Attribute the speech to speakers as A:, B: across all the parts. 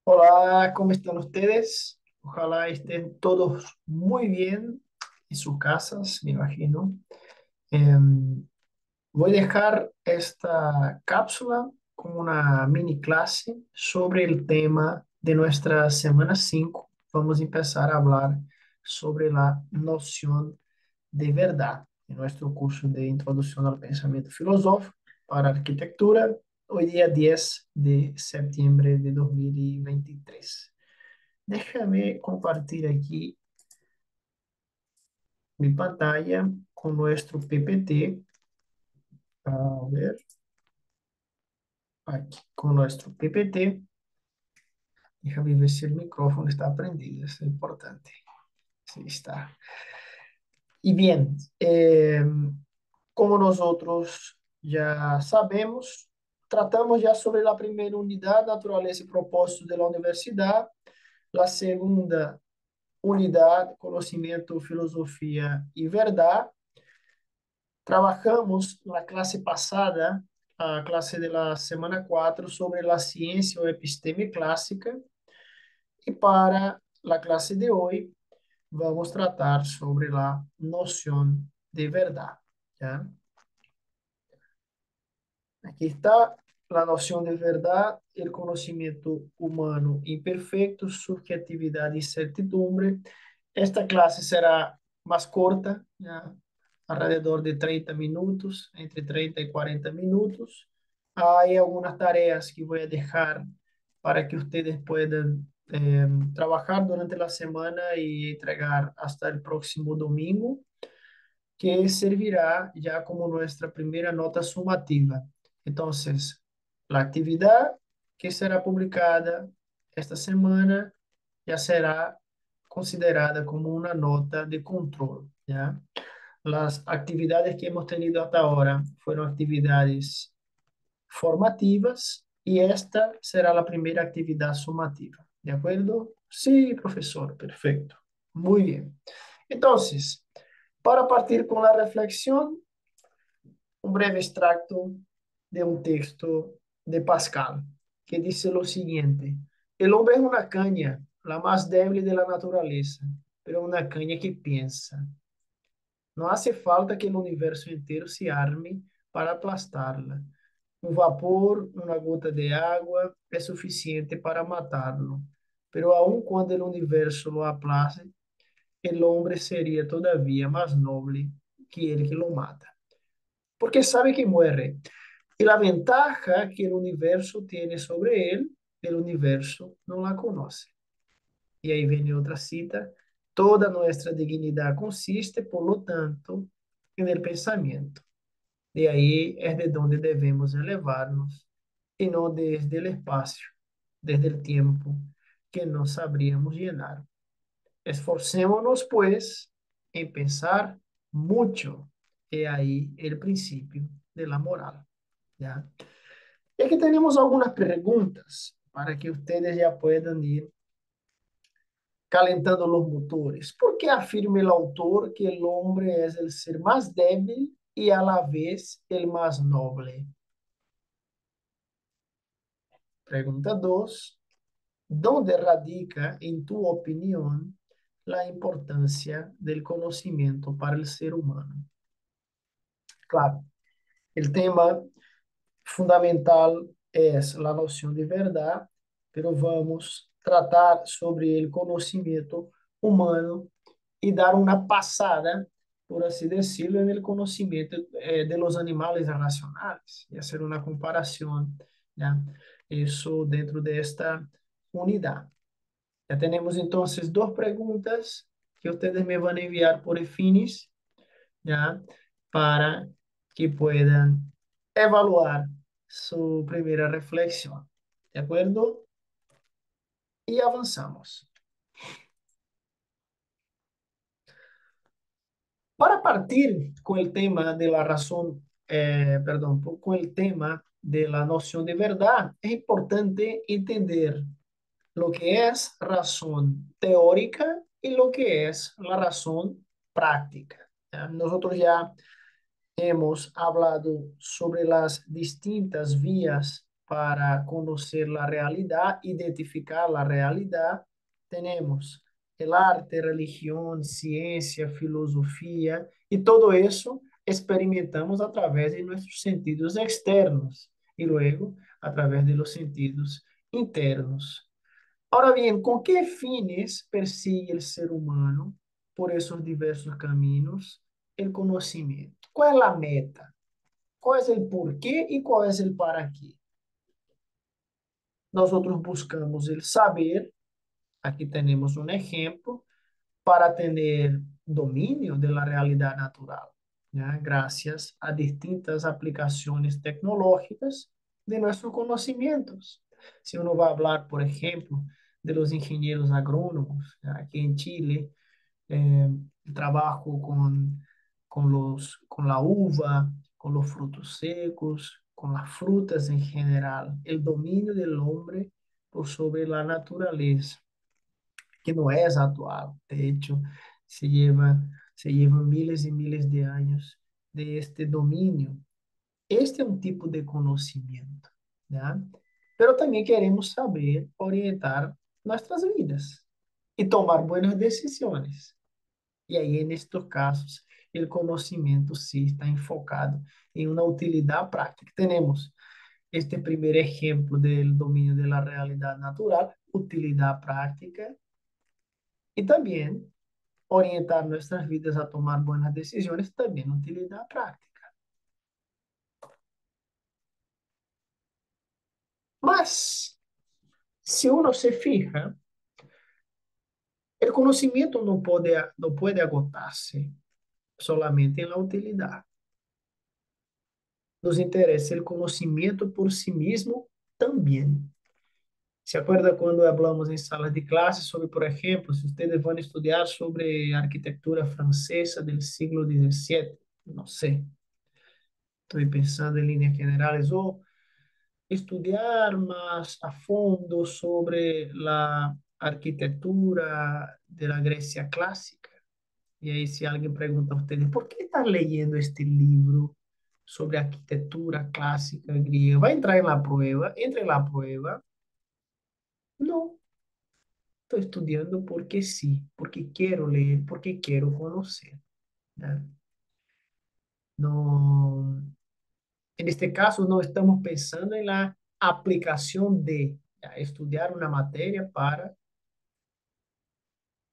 A: Hola, ¿cómo están ustedes? Ojalá estén todos muy bien en sus casas, me imagino. Em, Voy a dejar esta cápsula como una mini clase sobre el tema de nuestra semana 5. Vamos a empezar a hablar sobre la noción de verdad en nuestro curso de Introducción al Pensamiento Filosófico para Arquitectura, hoy día 10 de septiembre de 2023. Déjame compartir aquí mi pantalla con nuestro PPT. A ver, aquí con nuestro PPT. Déjame ver si el micrófono está prendido, es importante. Sí, está. Y bien, como nosotros ya sabemos, tratamos ya sobre la primera unidad, naturaleza y propósito de la universidad, la segunda unidad, conocimiento, filosofía y verdad. Trabajamos la clase pasada, a clase de la semana 4 sobre la ciencia o episteme clásica, y para la clase de hoy vamos a tratar sobre la noción de verdad, ¿ya? Aquí está la noción de verdad, el conocimiento humano imperfecto, subjetividad y certidumbre. Esta clase será más corta, ¿ya? Alrededor de 30 minutos, entre 30 y 40 minutos. Hay algunas tareas que voy a dejar para que ustedes puedan trabajar durante la semana y entregar hasta el próximo domingo, que servirá ya como nuestra primera nota sumativa. Entonces, la actividad que será publicada esta semana ya será considerada como una nota de control, ¿ya? Las actividades que hemos tenido hasta ahora fueron actividades formativas y esta será la primera actividad sumativa. ¿De acuerdo? Sí, profesor, perfecto. Muy bien. Entonces, para partir con la reflexión, un breve extracto de un texto de Pascal, que dice lo siguiente: el hombre es una caña, la más débil de la naturaleza, pero una caña que piensa. No hace falta que el universo entero se arme para aplastarla. Un vapor, una gota de agua es suficiente para matarlo. Pero aun cuando el universo lo aplaste, el hombre sería todavía más noble que el que lo mata, porque sabe que muere. Y la ventaja que el universo tiene sobre él, el universo no la conoce. Y ahí viene otra cita: toda nuestra dignidad consiste, por lo tanto, en el pensamiento. De ahí es de donde debemos elevarnos, y no desde el espacio, desde el tiempo que no sabríamos llenar. Esforcémonos, pues, en pensar mucho. He ahí el principio de la moral, ¿ya? Y aquí tenemos algunas preguntas para que ustedes ya puedan ir calentando los motores. ¿Por qué afirma el autor que el hombre es el ser más débil y a la vez el más noble? Pregunta 2. ¿Dónde radica, en tu opinión, la importancia del conocimiento para el ser humano? Claro, el tema fundamental es la noción de verdad, pero vamos a tratar sobre el conocimiento humano y dar una pasada, por así decirlo, en el conocimiento de los animales racionales y hacer una comparación, ¿ya? Eso dentro de esta unidad. Ya tenemos entonces dos preguntas que ustedes me van a enviar por Finis, ¿ya? Para que puedan evaluar su primera reflexión. ¿De acuerdo? Y avanzamos. Para partir con el tema de la razón, perdón, con el tema de la noción de verdad, es importante entender lo que es razón teórica y lo que es la razón práctica. ¿Ya? Nosotros ya hemos hablado sobre las distintas vías para conocer la realidad, identificar la realidad. Tenemos el arte, religión, ciencia, filosofía, y todo eso experimentamos a través de nuestros sentidos externos y luego a través de los sentidos internos. Ahora bien, ¿con qué fines persigue el ser humano por esos diversos caminos el conocimiento? ¿Cuál es la meta? ¿Cuál es el por qué y cuál es el para qué? Nosotros buscamos el saber, aquí tenemos un ejemplo, para tener dominio de la realidad natural, ¿ya? Gracias a distintas aplicaciones tecnológicas de nuestros conocimientos. Si uno va a hablar, por ejemplo, de los ingenieros agrónomos, ¿ya? Aquí en Chile, el trabajo con la uva, con los frutos secos, con las frutas en general, el dominio del hombre por sobre la naturaleza, que no es actual. De hecho, se lleva, se llevan miles y miles de años de este dominio. Este es un tipo de conocimiento, ¿ya? Pero también queremos saber orientar nuestras vidas y tomar buenas decisiones. Y ahí, en estos casos, el conocimiento sí está enfocado en una utilidad práctica. Tenemos este primer ejemplo del dominio de la realidad natural, utilidad práctica, y también orientar nuestras vidas a tomar buenas decisiones, también utilidad práctica. Mas, si uno se fija, el conocimiento no puede agotarse solamente en la utilidad. Nos interesa el conocimiento por sí mismo también. ¿Se acuerda cuando hablamos en salas de clase sobre, por ejemplo, si ustedes van a estudiar sobre arquitectura francesa del siglo XVII? No sé, estoy pensando en líneas generales, o estudiar más a fondo sobre la arquitectura de la Grecia clásica. Y ahí si alguien pregunta a ustedes, ¿por qué están leyendo este libro sobre arquitectura clásica griega? ¿Va a entrar en la prueba? ¿Entra en la prueba? No, estoy estudiando porque sí, porque quiero leer, porque quiero conocer, ¿ya? No, en este caso no estamos pensando en la aplicación de, ¿ya?, estudiar una materia para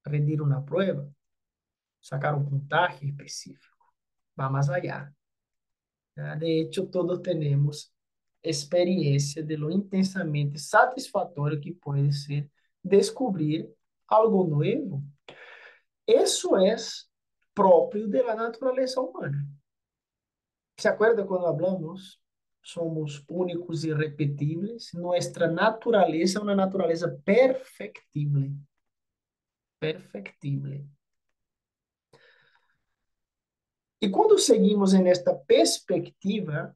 A: rendir una prueba, sacar un puntaje específico. Va más allá, ¿ya? De hecho, todos tenemos experiencia de lo intensamente satisfactorio que puede ser descubrir algo nuevo. Eso es propio de la naturaleza humana. ¿Se acuerda cuando hablamos? Somos únicos y irrepetibles. Nuestra naturaleza es una naturaleza perfectible. Perfectible. Y cuando seguimos en esta perspectiva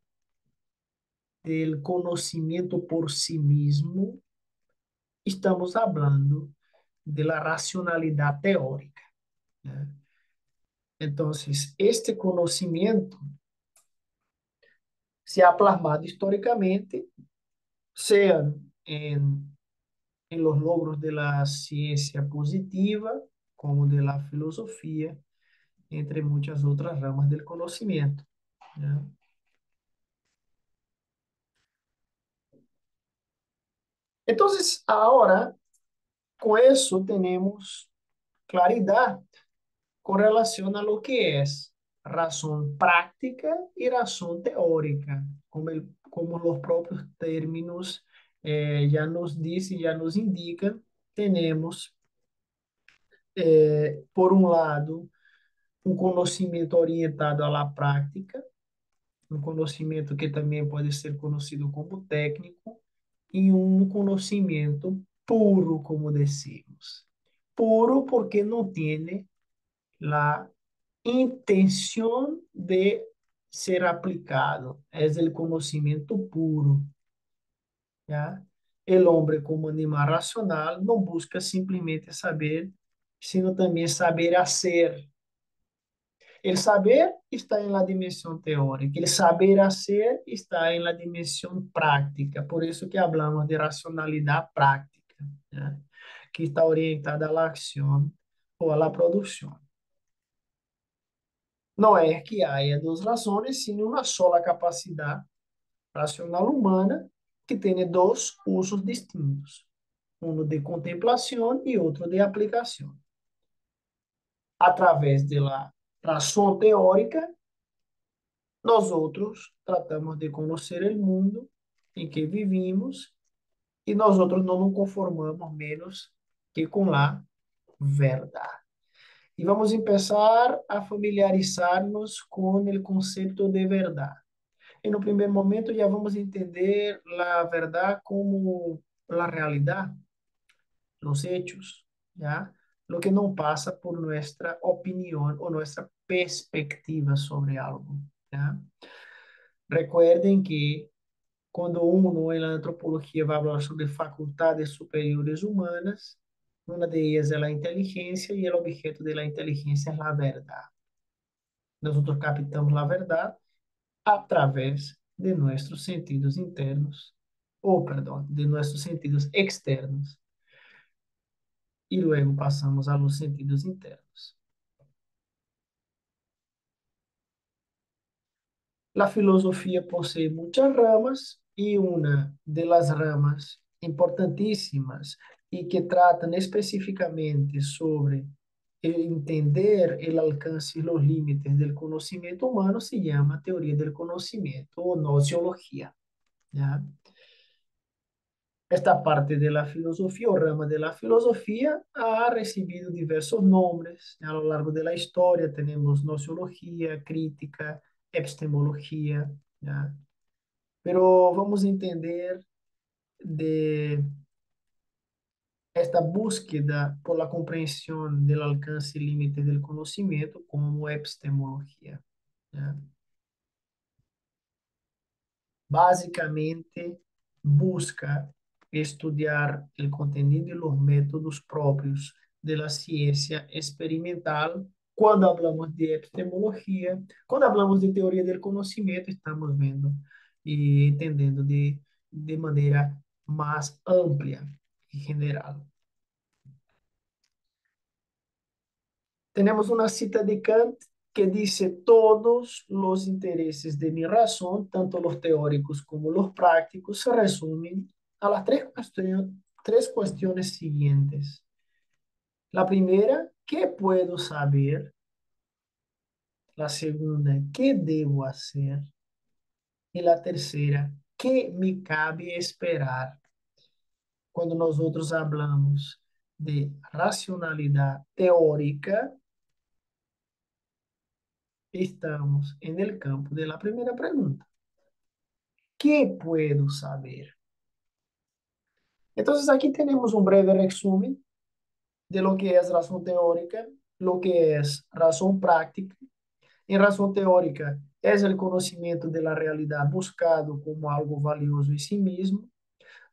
A: del conocimiento por sí mismo, estamos hablando de la racionalidad teórica, ¿ya? Entonces, este conocimiento se ha plasmado históricamente, sean en los logros de la ciencia positiva, como de la filosofía, entre muchas otras ramas del conocimiento, ¿ya? Entonces, ahora, con eso tenemos claridad con relación a lo que es razón práctica y razón teórica, como los propios términos ya nos dicen, ya nos indican. Tenemos, por un lado, un conocimiento orientado a la práctica, un conocimiento que también puede ser conocido como técnico, y un conocimiento puro, como decimos. Puro porque no tiene la intención de ser aplicado. Es el conocimiento puro, ¿ya? El hombre, como animal racional, no busca simplemente saber, sino también saber hacer. El saber está en la dimensión teórica, el saber hacer está en la dimensión práctica. Por eso que hablamos de racionalidad práctica, ¿ya? Que está orientada a la acción o a la producción. No es que haya dos razones, sino una sola capacidad racional humana que tiene dos usos distintos, uno de contemplación y otro de aplicación. A través de la razón teórica, nós outros tratamos de conhecer o mundo em que vivimos e nós outros não nos conformamos menos que com a verdade. E vamos começar a familiarizar-nos com o conceito de verdade. E no primeiro momento já vamos entender a verdade como a realidade, os hechos, ¿ya? Lo que não passa por nossa opinião ou nossa perspectiva sobre algo, ¿ya? Recuerden que quando uno en la antropología va a hablar sobre facultades superiores humanas, una de ellas es la inteligencia y el objeto de la inteligencia es la verdad. Nosotros captamos la verdad a través de nuestros sentidos internos, o perdón, de nuestros sentidos externos, y luego pasamos a los sentidos internos. La filosofía posee muchas ramas y una de las ramas importantísimas y que tratan específicamente sobre entender el alcance y los límites del conocimiento humano se llama teoría del conocimiento o nociología, ¿ya? Esta parte de la filosofía o rama de la filosofía ha recibido diversos nombres a lo largo de la historia. Tenemos nociología, crítica, epistemología, ¿ya? Pero vamos a entender de esta búsqueda por la comprensión del alcance y límite del conocimiento como epistemología, ¿ya? Básicamente busca estudiar el contenido y los métodos propios de la ciencia experimental. Cuando hablamos de epistemología, cuando hablamos de teoría del conocimiento, estamos viendo y entendiendo de manera más amplia y general. Tenemos una cita de Kant que dice, todos los intereses de mi razón, tanto los teóricos como los prácticos, se resumen a las tres cuestiones siguientes. La primera, ¿qué puedo saber? La segunda, ¿qué debo hacer? Y la tercera, ¿qué me cabe esperar? Cuando nosotros hablamos de racionalidad teórica, estamos en el campo de la primera pregunta. ¿Qué puedo saber? Entonces aquí tenemos un breve resumen de lo que es razón teórica, lo que es razón práctica. En razón teórica es el conocimiento de la realidad buscado como algo valioso en sí mismo.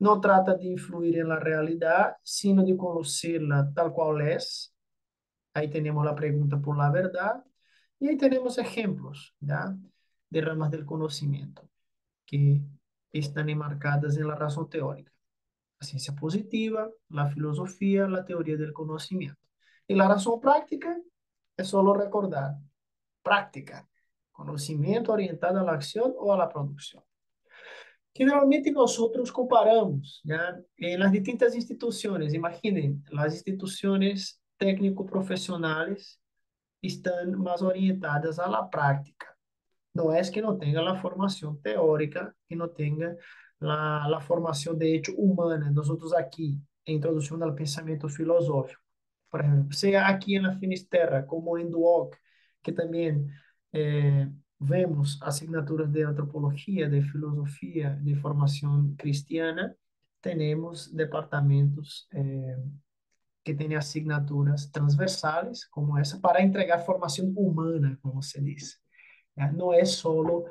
A: No trata de influir en la realidad, sino de conocerla tal cual es. Ahí tenemos la pregunta por la verdad. Y ahí tenemos ejemplos, ¿ya? De ramas del conocimiento que están enmarcadas en la razón teórica. La ciencia positiva, la filosofía, la teoría del conocimiento. Y la razón práctica es solo recordar, práctica, conocimiento orientado a la acción o a la producción. Generalmente nosotros comparamos, ¿ya? En las distintas instituciones, imaginen, las instituciones técnico-profesionales están más orientadas a la práctica. No es que no tenga la formación teórica, que no tenga la formación de hecho humana. Nosotros aquí, en Introducción al Pensamiento Filosófico, por ejemplo, sea aquí en la Finisterra, como en Duoc, que también vemos asignaturas de antropología, de filosofía, de formación cristiana, tenemos departamentos que tienen asignaturas transversales, como essa, para entregar formación humana, como se dice. ¿Ya? No es solo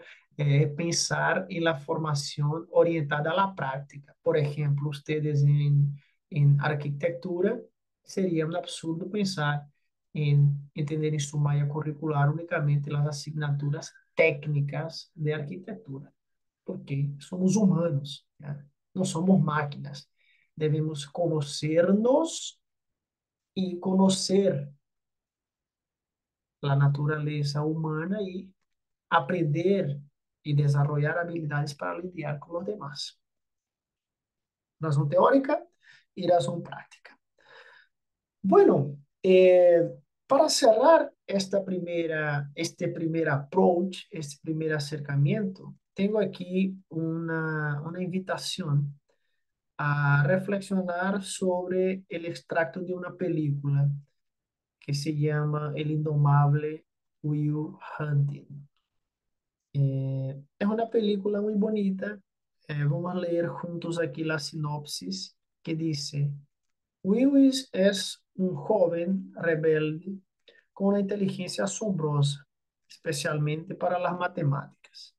A: pensar en la formación orientada a la práctica. Por ejemplo, ustedes en arquitectura, sería un absurdo pensar en tener en su malla curricular únicamente las asignaturas técnicas de arquitectura, porque somos humanos, ¿ya? No somos máquinas. Debemos conocernos y conocer la naturaleza humana y aprender y desarrollar habilidades para lidiar con los demás. Razón teórica y razón práctica. Bueno, para cerrar este primer approach, este primer acercamiento, tengo aquí una invitación a reflexionar sobre el extracto de una película que se llama El Indomable Will Hunting. Es una película muy bonita. Vamos a leer juntos aquí la sinopsis que dice: Lewis es un joven rebelde con una inteligencia asombrosa, especialmente para las matemáticas.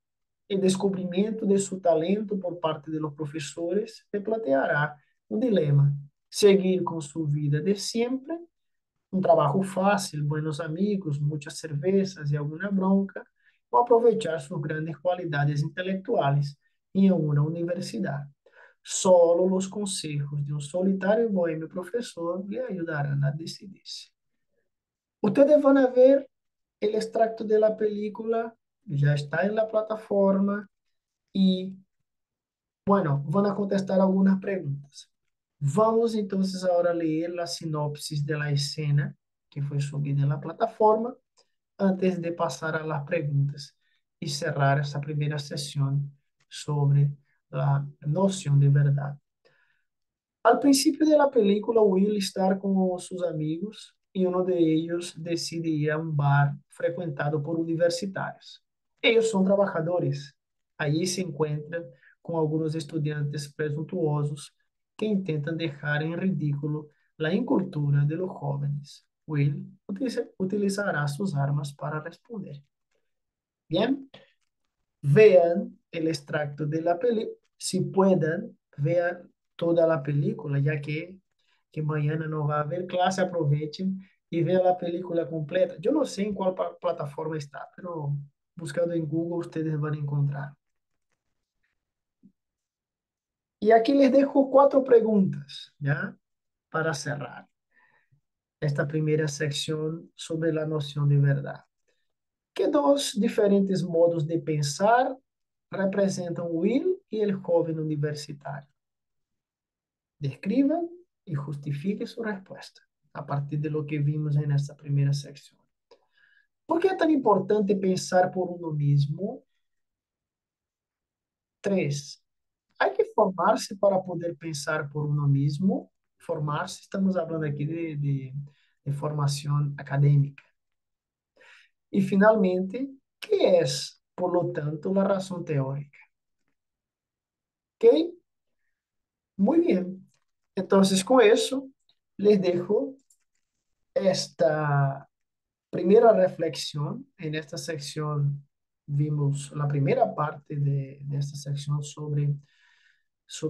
A: El descubrimiento de su talento por parte de los profesores le planteará un dilema: seguir con su vida de siempre, un trabajo fácil, buenos amigos, muchas cervezas y alguna bronca, o aprovechar sus grandes cualidades intelectuales en una universidad. Solo los consejos de un solitario y bohemio profesor le ayudarán a decidirse. Ustedes van a ver el extracto de la película, ya está en la plataforma y, bueno, van a contestar algunas preguntas. Vamos entonces ahora a leer la sinopsis de la escena que fue subida en la plataforma antes de pasar a las preguntas y cerrar esta primera sesión sobre la noción de verdad. Al principio de la película, Will está con sus amigos y uno de ellos decide ir a un bar frecuentado por universitarios. Ellos son trabajadores. Allí se encuentran con algunos estudiantes presuntuosos que intentan dejar en ridículo la incultura de los jóvenes. Will utilizará sus armas para responder. Bien, vean el extracto de la película, si puedan, vean toda la película, ya que mañana no va a haber clase, aprovechen y vean la película completa. Yo no sé en cuál plataforma está, pero buscando en Google ustedes van a encontrar. Y aquí les dejo cuatro preguntas, ¿ya? Para cerrar esta primera sección sobre la noción de verdad. ¿Qué dos diferentes modos de pensar representan Will y el joven universitario? Describan y justifique su respuesta a partir de lo que vimos en esta primera sección. ¿Por qué es tan importante pensar por uno mismo? Tres, hay que formarse para poder pensar por uno mismo. Formarse, estamos hablando aquí de formación académica. Y finalmente, ¿qué es, por lo tanto, la razón teórica? ¿Ok? Muy bien. Entonces, con eso, les dejo esta primera reflexión. En esta sección vimos la primera parte de esta sección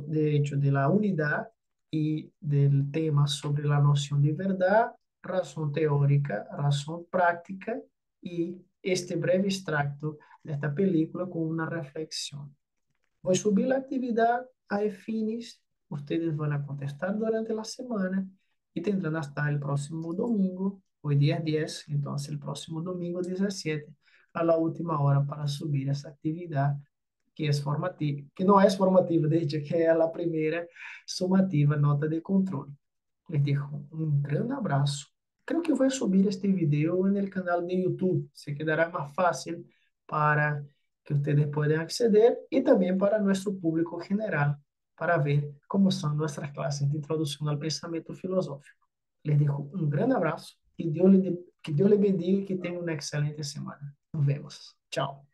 A: de hecho, de la unidad y del tema sobre la noción de verdad, razón teórica, razón práctica y este breve extracto de esta película con una reflexión. Voy a subir la actividad a Efinis. Ustedes van a contestar durante la semana y tendrán hasta el próximo domingo, hoy día es 10, entonces el próximo domingo 17, a la última hora para subir esa actividad que es formativa, que no es formativa, de hecho, que es la primera sumativa, nota de controle. Les dejo un gran abrazo. Creo que voy a subir este video en el canal de YouTube. Se quedará más fácil para que ustedes puedan acceder y también para nuestro público general para ver cómo son nuestras clases de introducción al pensamiento filosófico. Les dejo un gran abrazo, que Dios les bendiga y que tengan una excelente semana. Nos vemos. Chao.